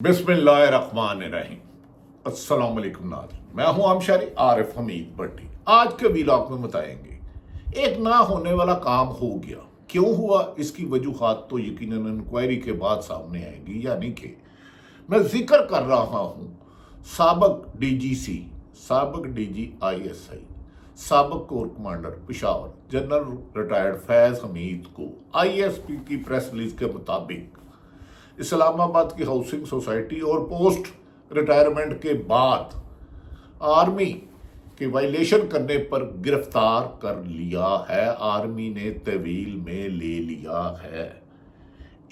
बिस्मिल्लाहिर्रहमानिर्रहीम। अस्सलाम वालेकुम नाज़रीन, मैं हूं आमशारी आरिफ हमीद भट्टी। आज के व्लॉग में बताएंगे एक ना होने वाला काम हो गया, क्यों हुआ इसकी वजूहात तो यकीनन इंक्वायरी के बाद सामने आएगी। यानी कि मैं जिक्र कर रहा हूं साबक डीजीसी, साबक DGISI, साबक core commander Peshawar general retired Faiz Hameed को ISP की प्रेस रिलीज के मुताबिक इस्लामाबाद की हाउसिंग सोसाइटी और पोस्ट रिटायरमेंट के बाद आर्मी के वायलेशन करने पर गिरफ्तार कर लिया है। आर्मी ने तहवील में ले लिया है।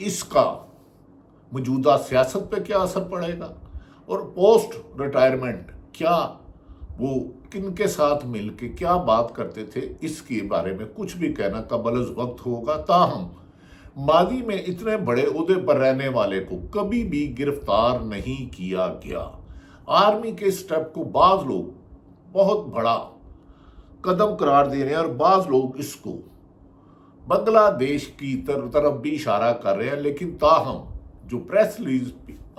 इसका मौजूदा सियासत पे क्या असर पड़ेगा और पोस्ट रिटायरमेंट क्या वो किनके साथ मिलके क्या बात करते थे, इसके बारे में कुछ भी कहना कबल वक्त होगा। ताहम माजी में इतने बड़े ओहदे पर रहने वाले को कभी भी गिरफ्तार नहीं किया गया। आर्मी के स्टेप को बाज लोग बहुत बड़ा कदम करार दे रहे हैं और बाज लोग इसको बांग्लादेश की तरफ भी इशारा कर रहे हैं। लेकिन ताहम जो प्रेस रिलीज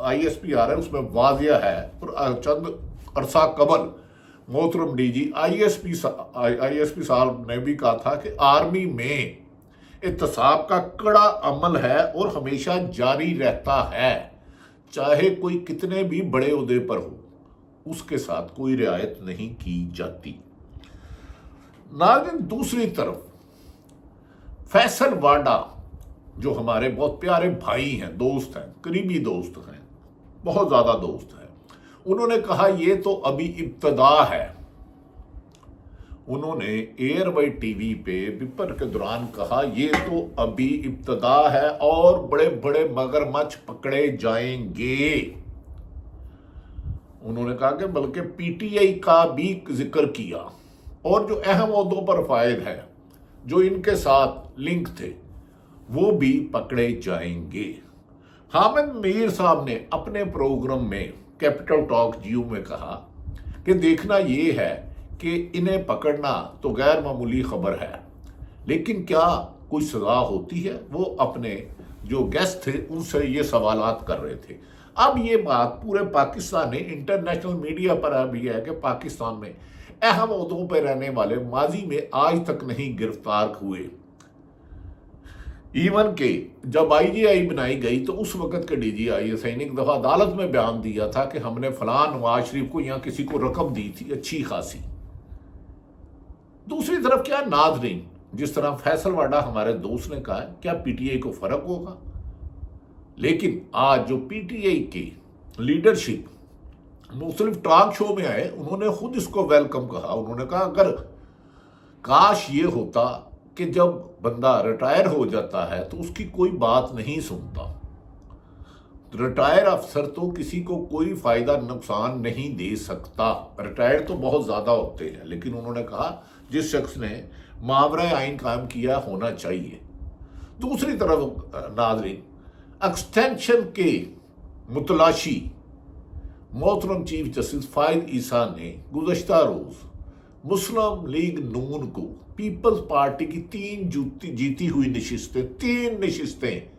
ISP आ रहा है उसमें वाजिया है और चंद अरसा कबल मोहतरम ISP साहब ने भी कहा था कि आर्मी में एहतसाब का कड़ा अमल है और हमेशा जारी रहता है, चाहे कोई कितने भी बड़े ओहदे पर हो, उसके साथ कोई रियायत नहीं की जाती। नाज़रीन, दूसरी तरफ फैसल वाडा जो हमारे बहुत प्यारे भाई हैं, दोस्त हैं, करीबी दोस्त हैं, बहुत ज़्यादा दोस्त हैं, उन्होंने कहा ये तो अभी इब्तदा है। उन्होंने एयर बाई टीवी पे विपर के दौरान कहा ये तो अभी इब्तदा है और बड़े बड़े मगरमच्छ पकड़े जाएंगे। उन्होंने कहा कि बल्कि PTI का भी जिक्र किया और जो अहम ओहदों पर फायद है, जो इनके साथ लिंक थे, वो भी पकड़े जाएंगे। हामिद मीर साहब ने अपने प्रोग्राम में कैपिटल टॉक जियो में कहा कि देखना ये है कि इन्हें पकड़ना तो गैर मामूली खबर है, लेकिन क्या कोई सजा होती है? वो अपने जो गेस्ट थे उनसे ये सवालात कर रहे थे। अब ये बात पूरे पाकिस्तान ने इंटरनेशनल मीडिया पर अभी है कि पाकिस्तान में अहम ओहदों पर रहने वाले माजी में आज तक नहीं गिरफ्तार हुए। इवन के जब IGI बनाई गई तो उस वक्त के DGISI ने एक दफा अदालत में बयान दिया था कि हमने फलां नवाज शरीफ को या किसी को रकम दी थी अच्छी खासी। दूसरी तरफ क्या नाज़रीन, जिस तरह फैसल वाडा हमारे दोस्त ने कहा है, क्या PTI को फर्क होगा? लेकिन आज जो PTI की लीडरशिप मुख्तलिफ टॉक शो में आए, उन्होंने खुद इसको वेलकम कहा। उन्होंने कहा अगर काश ये होता कि जब बंदा रिटायर हो जाता है तो उसकी कोई बात नहीं सुनता। रिटायर अफसर तो किसी को कोई फायदा नुकसान नहीं दे सकता। रिटायर तो बहुत ज्यादा होते हैं, लेकिन उन्होंने कहा जिस शख्स ने मावरा आइन कायम किया होना चाहिए। दूसरी तरफ नाज़रीन, एक्सटेंशन के मुतलाशी मोहतरम चीफ जस्टिस फायद ईसा ने गुज़श्ता रोज मुस्लिम लीग नून को पीपल्स पार्टी की तीन जीती हुई तीन नशिस्तें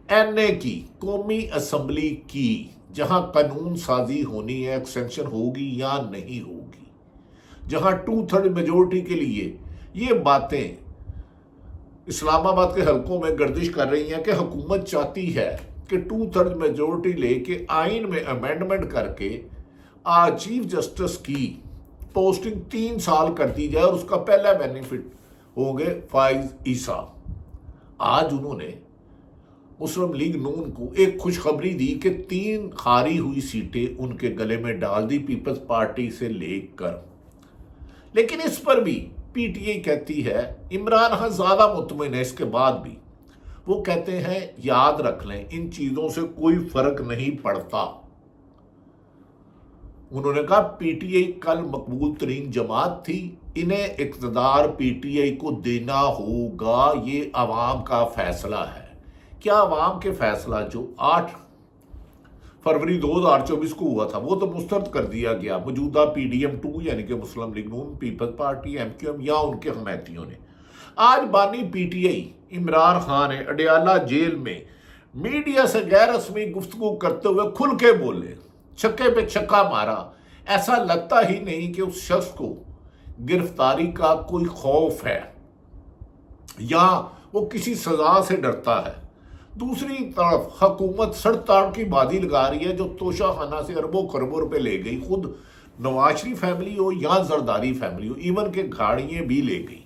NA की कौमी असम्बली की, जहां कानून साजी होनी है, एक्सटेंशन होगी या नहीं होगी, जहां 2/3 मेजोरिटी के लिए ये बातें इस्लामाबाद के हलकों में गर्दिश कर रही हैं कि हुकूमत चाहती है कि 2/3 मेजोरिटी लेके आइन में अमेंडमेंट करके चीफ जस्टिस की पोस्टिंग 3 साल कर दी जाए और उसका पहला बेनिफिट होंगे फायद ईसा। आज उन्होंने मुस्लिम लीग नून को एक खुशखबरी दी कि 3 हारी हुई सीटें उनके गले में डाल दी पीपल्स पार्टी से लेकर। लेकिन इस पर भी PTI कहती है, इमरान खान ज्यादा मुतमिन है इसके बाद भी, वो कहते हैं याद रख लें इन चीजों से कोई फर्क नहीं पड़ता। उन्होंने कहा PTI कल मकबूल तरीन जमात थी, इन्हें इक़्तिदार PTI को देना होगा, ये अवाम का फैसला है। क्या अवाम के फैसला जो 8 फरवरी 2024 को हुआ था वो तो मुस्तरद कर दिया गया मौजूदा PDM2 यानी कि मुस्लिम लीग नून, पीपल्स पार्टी, MQM या उनके हमायतियों ने। आज बानी PTI इमरान खान ने अडयाला जेल में मीडिया से गैर रस्मी गुफ्तगू करते हुए खुल के बोले, छक्के पे छक्का मारा। ऐसा लगता ही नहीं कि उस शख्स को गिरफ्तारी का कोई खौफ है या वो किसी सजा से डरता है। दूसरी तरफ हुकूमत सड़ताड़ की बाजी लगा रही है, जो तोशाखाना से अरबों खरबों रुपए ले गई, खुद नवाज शरीफ फैमिली हो या जरदारी फैमिली हो, इवन के गाड़ियां भी ले गई,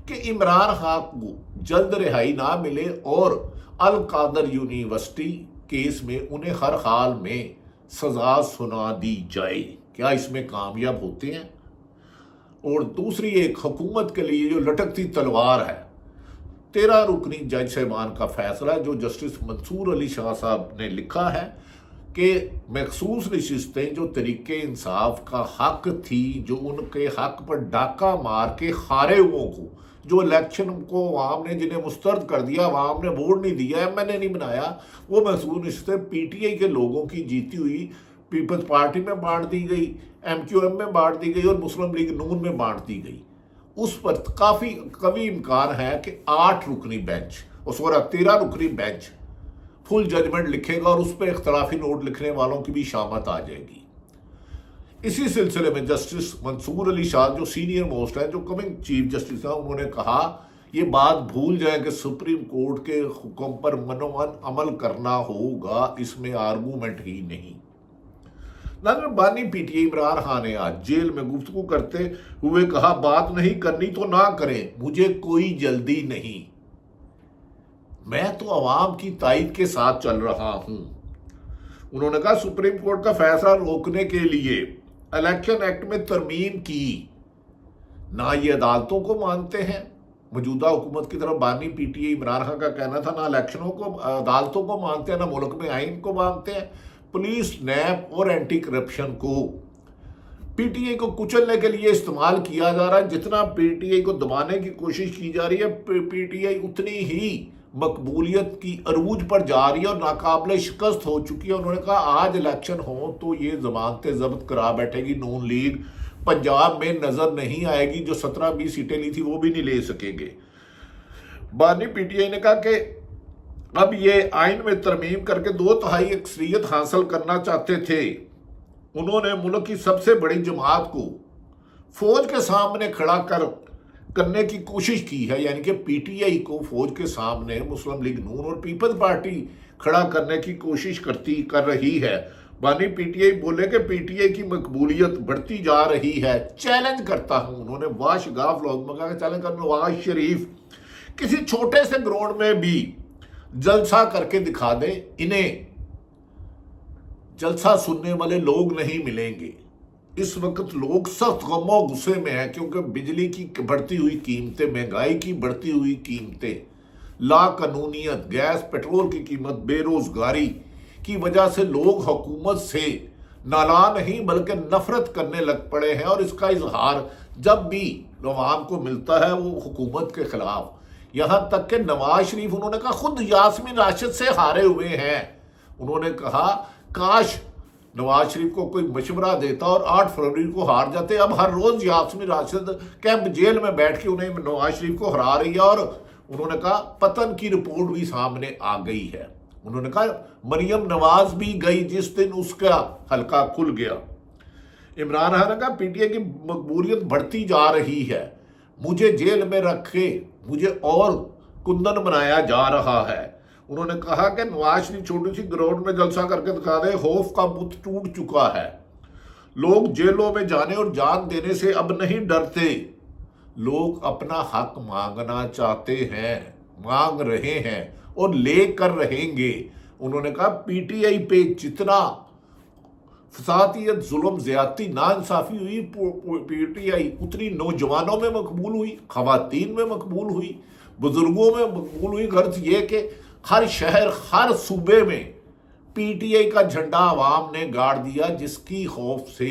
कि इमरान खान को जल्द रिहाई ना मिले और अल कादर यूनिवर्सिटी केस में उन्हें हर हाल में सजा सुना दी जाए। क्या इसमें कामयाब होते हैं? और दूसरी एक हुकूमत के लिए जो लटकती तलवार है, 13 रुकनी जज साहिबान का फैसला जो जस्टिस मंसूर अली शाह साहब ने लिखा है कि मखसूस नशिस्तें जो तरीके इंसाफ का हक थी, जो उनके हक पर डाका मार के हारे हुओं को, जो इलेक्शन को अवाम ने जिन्हें मुस्तरद कर दिया, अवाम ने वोट नहीं दिया, एमएनए नहीं बनाया, वो मखसूस नशिस्तें पीटीआई के लोगों की जीती हुई पीपल्स पार्टी में बांट दी गई, एमक्यूएम में बांट दी गई और मुस्लिम लीग नून में बांट दी गई। उस पर काफ़ी कभी इम्कान है कि 8 रुकनी बेंच और 13 रुकनी बेंच फुल जजमेंट लिखेगा और उस पर इख्तलाफी नोट लिखने वालों की भी शामत आ जाएगी। इसी सिलसिले में जस्टिस मंसूर अली शाह जो सीनियर मोस्ट है, जो कमिंग चीफ जस्टिस है, उन्होंने कहा ये बात भूल जाए कि सुप्रीम कोर्ट के हुक्म पर मनोमन अमल करना होगा, इसमें आर्गूमेंट ही नहीं। बानी पीटीआई इमरान खान ने आज जेल में गुफ्तगू करते हुए कहा, बात नहीं करनी तो ना करें, मुझे कोई जल्दी नहीं, मैं तो अवाम की तायद के साथ चल रहा हूं। उन्होंने कहा सुप्रीम कोर्ट का फैसला रोकने के लिए इलेक्शन एक्ट में तरमीम की, ना ये अदालतों को मानते हैं। मौजूदा हुकूमत की तरफ बानी पीटीआई इमरान खान का कहना था ना इलेक्शनों को अदालतों को मानते हैं, ना मुल्क में आइन को मानते हैं। पुलिस, नैब और एंटी करप्शन को पीटीआई को कुचलने के लिए इस्तेमाल किया जा रहा है। जितना पीटीआई को दबाने की कोशिश की जा रही है, पीटीआई उतनी ही मकबूलियत की अरूज पर जा रही है और नाकाबिले शिकस्त हो चुकी है। उन्होंने कहा आज इलेक्शन हो तो ये जमानतें जब्त करा बैठेगी नून लीग, पंजाब में नजर नहीं आएगी, जो 17-20 सीटें ली थी वो भी नहीं ले सकेंगे। बानी पीटीआई ने कहा कि अब ये आइन में तरमीम करके 2/3 अक्सरियत हासिल करना चाहते थे। उन्होंने मुल्क की सबसे बड़ी जमात को फौज के सामने खड़ा करने की कोशिश की है, यानी कि पीटीआई को फौज के सामने मुस्लिम लीग नून और पीपल्स पार्टी खड़ा करने की कोशिश कर रही है। बानी पीटीआई बोले कि पीटीआई की मकबूलियत बढ़ती जा रही है, चैलेंज करता हूं। उन्होंने वाशगाफ लफ्ज़ में कहा चैलेंज कर नवाज शरीफ किसी छोटे से ग्राउंड में भी जलसा करके दिखा दे, इन्हें जलसा सुनने वाले लोग नहीं मिलेंगे। इस वक्त लोग सख्त गमो गुस्से में हैं, क्योंकि बिजली की बढ़ती हुई कीमतें, महंगाई की बढ़ती हुई कीमतें, लाकानूनियत, गैस पेट्रोल की कीमत, बेरोजगारी की वजह से लोग हुकूमत से नाला नहीं बल्कि नफरत करने लग पड़े हैं। और इसका इजहार जब भी अवाम को मिलता है वो हुकूमत के खिलाफ। यहां तक कि नवाज शरीफ, उन्होंने कहा, खुद यास्मीन राशिद से हारे हुए हैं। उन्होंने कहा काश नवाज शरीफ को कोई मशवरा देता और 8 फरवरी को हार जाते। अब हर रोज यास्मीन राशिद कैंप जेल में बैठ के उन्हें नवाज शरीफ को हरा रही है। और उन्होंने कहा पतन की रिपोर्ट भी सामने आ गई है। उन्होंने कहा मरियम नवाज भी गई जिस दिन उसका हल्का खुल गया। इमरान खान ने कहा पीटीआई की मकबूलियत बढ़ती जा रही है, मुझे जेल में रखे मुझे और कुंदन बनाया जा रहा है। उन्होंने कहा कि नवाज शरीफ छोटी सी ग्राउंड में जलसा करके दिखा दे, खौफ का बुत टूट चुका है। लोग जेलों में जाने और जान देने से अब नहीं डरते, लोग अपना हक मांगना चाहते हैं, मांग रहे हैं और लेकर रहेंगे। उन्होंने कहा पीटीआई पे जितना फसादियत, जुल्म, ज्यादती, नाइंसाफी हुई, पीटीआई उतनी नौजवानों में मकबूल हुई, खवातीन में मकबूल हुई, बुजुर्गों में मकबूल हुई। गर्ज ये कि हर शहर, हर सूबे में पीटीआई का झंडा अवाम ने गाड़ दिया, जिसकी खौफ से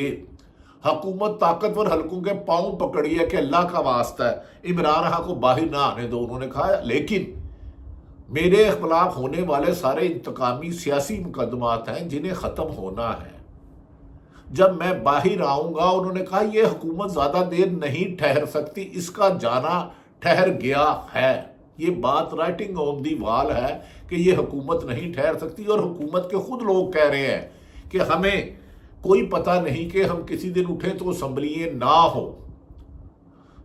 हुकूमत ताकतवर हलकों के पांव पकड़ी है कि अल्लाह का वास्ता है इमरान खान को बाहर ना आने दो। उन्होंने कहा लेकिन मेरे खिलाफ होने वाले सारे इंतकामी सियासी मुकदमात हैं जिन्हें ख़त्म होना है, जब मैं बाहर आऊंगा। उन्होंने कहा यह हुकूमत ज़्यादा देर नहीं ठहर सकती, इसका जाना ठहर गया है। یہ بات رائٹنگ آن دی وال ہے کہ یہ حکومت نہیں ٹھہر سکتی، اور حکومت کے خود لوگ کہہ رہے ہیں کہ ہمیں کوئی پتہ نہیں کہ ہم کسی دن اٹھیں تو اسمبلیاں نہ ہو۔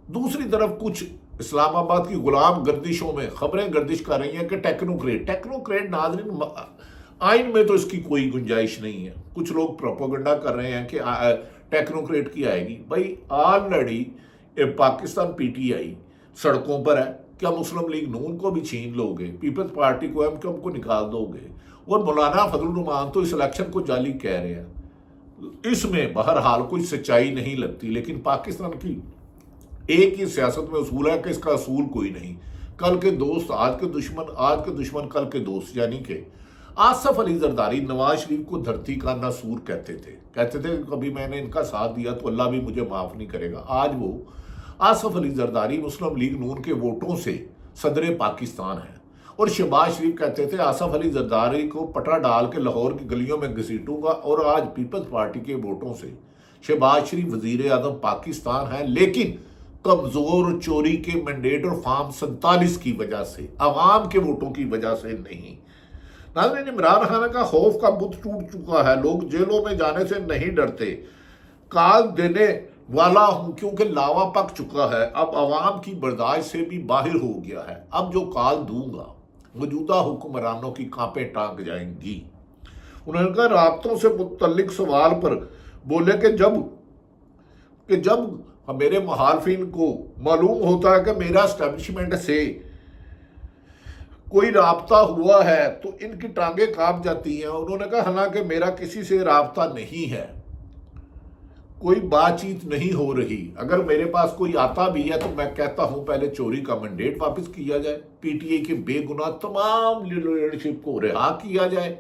دوسری طرف کچھ اسلام آباد کی غلام گردشوں میں خبریں گردش کر رہی ہیں کہ ٹیکنوکریٹ ناظرین، آئین میں تو اس کی کوئی گنجائش نہیں ہے۔ کچھ لوگ پروپیگنڈا کر رہے ہیں کہ ٹیکنوکریٹ کی آئے گی۔ بھائی already Pakistan P T I سڑکوں پر ہے، کیا مسلم لیگ نون کو بھی چھین لو گے؟ پیپلز پارٹی کو ایم کیو ایم کو نکال دو گے؟ اور مولانا فضل الرحمان تو اس الیکشن کو جعلی کہہ رہے ہیں۔ اس میں بہرحال کوئی سچائی نہیں لگتی، لیکن پاکستان کی ایک ہی سیاست میں اصول ہے کہ اس کا اصول کوئی نہیں۔ کل کے دوست آج کے دشمن، آج کے دشمن کل کے دوست، یعنی کہ آصف علی زرداری نواز شریف کو دھرتی کا ناسور کہتے تھے کبھی میں نے ان کا ساتھ دیا تو اللہ بھی مجھے معاف نہیں کرے گا۔ آج وہ آصف علی زرداری مسلم لیگ نون کے ووٹوں سے صدر پاکستان ہیں، اور شہباز شریف کہتے تھے آصف علی زرداری کو پٹا ڈال کے لاہور کی گلیوں میں گھسیٹوں گا، اور آج پیپلز پارٹی کے ووٹوں سے شہباز شریف وزیر اعظم پاکستان ہے، لیکن کمزور چوری کے مینڈیٹ اور فارم 47 کی وجہ سے، عوام کے ووٹوں کی وجہ سے نہیں۔ ناظرین، عمران خان کا خوف کا بت ٹوٹ چکا ہے، لوگ جیلوں میں جانے سے نہیں ڈرتے۔ کال دینے والا ہوں کیونکہ لاوا پک چکا ہے، اب عوام کی برداشت سے بھی باہر ہو گیا ہے، اب جو کال دوں گا موجودہ حکمرانوں کی کانپیں ٹانک جائیں گی۔ انہوں نے کہا رابطوں سے متعلق سوال پر بولے کہ جب میرے مخالفین کو معلوم ہوتا ہے کہ میرا اسٹیبلشمنٹ سے کوئی رابطہ ہوا ہے تو ان کی ٹانگیں کانپ جاتی ہیں۔ انہوں نے کہا حالانکہ میرا کسی سے رابطہ نہیں ہے، کوئی بات چیت نہیں ہو رہی، اگر میرے پاس کوئی آتا بھی ہے تو میں کہتا ہوں پہلے چوری کا مینڈیٹ واپس کیا جائے، پی ٹی آئی کے بے گناہ تمام لیڈرشپ کو رہا کیا جائے،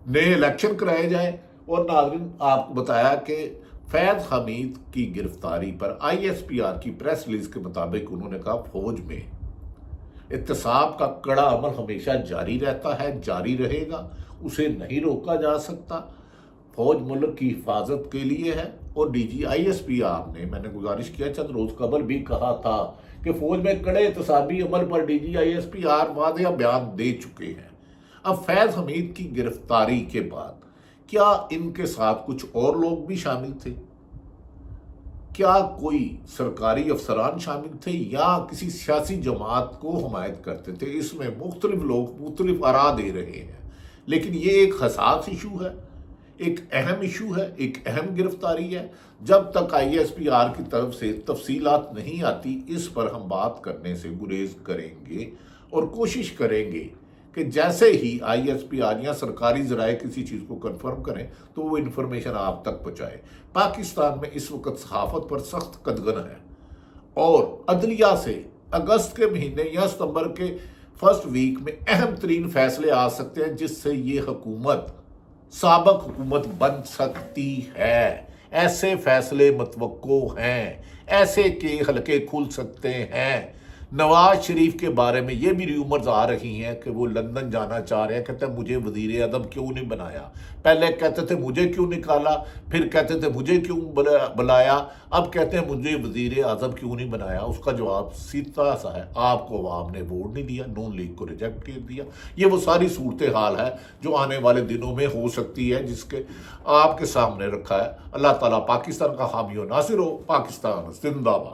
نئے الیکشن کرائے جائیں۔ اور ناظرین، آپ کو بتایا کہ فیض حمید کی گرفتاری پر آئی ایس پی آر کی پریس ریلیز کے مطابق انہوں نے کہا فوج میں احتساب کا کڑا عمل ہمیشہ جاری رہتا ہے، جاری رہے گا، اسے نہیں روکا جا سکتا۔ فوج ملک کی حفاظت کے لیے ہے، اور D G I S P R نے، میں نے گزارش کیا چند روز قبل بھی کہا تھا کہ فوج میں کڑے احتسابی عمل پر D G I S P R واضح بیان دے چکے ہیں۔ اب فیض حمید کی گرفتاری کے بعد کیا ان کے ساتھ کچھ اور لوگ بھی شامل تھے؟ کیا کوئی سرکاری افسران شامل تھے یا کسی سیاسی جماعت کو حمایت کرتے تھے؟ اس میں مختلف لوگ مختلف آراء دے رہے ہیں، لیکن یہ ایک حساس ایشو ہے، ایک اہم ایشو ہے، ایک اہم گرفتاری ہے۔ جب تک آئی ایس پی آر کی طرف سے تفصیلات نہیں آتی، اس پر ہم بات کرنے سے گریز کریں گے، اور کوشش کریں گے کہ جیسے ہی آئی ایس پی آر یا سرکاری ذرائع کسی چیز کو کنفرم کریں تو وہ انفارمیشن آپ تک پہنچائے۔ پاکستان میں اس وقت صحافت پر سخت قدغن ہے، اور عدلیہ سے اگست کے مہینے یا ستمبر کے فرسٹ ویک میں اہم ترین فیصلے آ سکتے ہیں، جس سے یہ حکومت سابق حکومت بن سکتی ہے۔ ایسے فیصلے متوقع ہیں، ایسے کے حلقے کھل سکتے ہیں۔ نواز شریف کے بارے میں یہ بھی ریومرز آ رہی ہیں کہ وہ لندن جانا چاہ رہے ہیں، کہتے ہیں مجھے وزیر اعظم کیوں نہیں بنایا؟ پہلے کہتے تھے مجھے کیوں نکالا، پھر کہتے تھے مجھے کیوں بلایا، اب کہتے ہیں مجھے وزیر اعظم کیوں نہیں بنایا۔ اس کا جواب سیدھا سا ہے، آپ کو عوام نے ووٹ نہیں دیا، نون لیگ کو ریجیکٹ کر دیا۔ یہ وہ ساری صورتحال ہے جو آنے والے دنوں میں ہو سکتی ہے، جس کے آپ کے سامنے رکھا ہے۔ اللہ تعالیٰ پاکستان کا حامی و ناصر ہو۔ پاکستان زندہ باد۔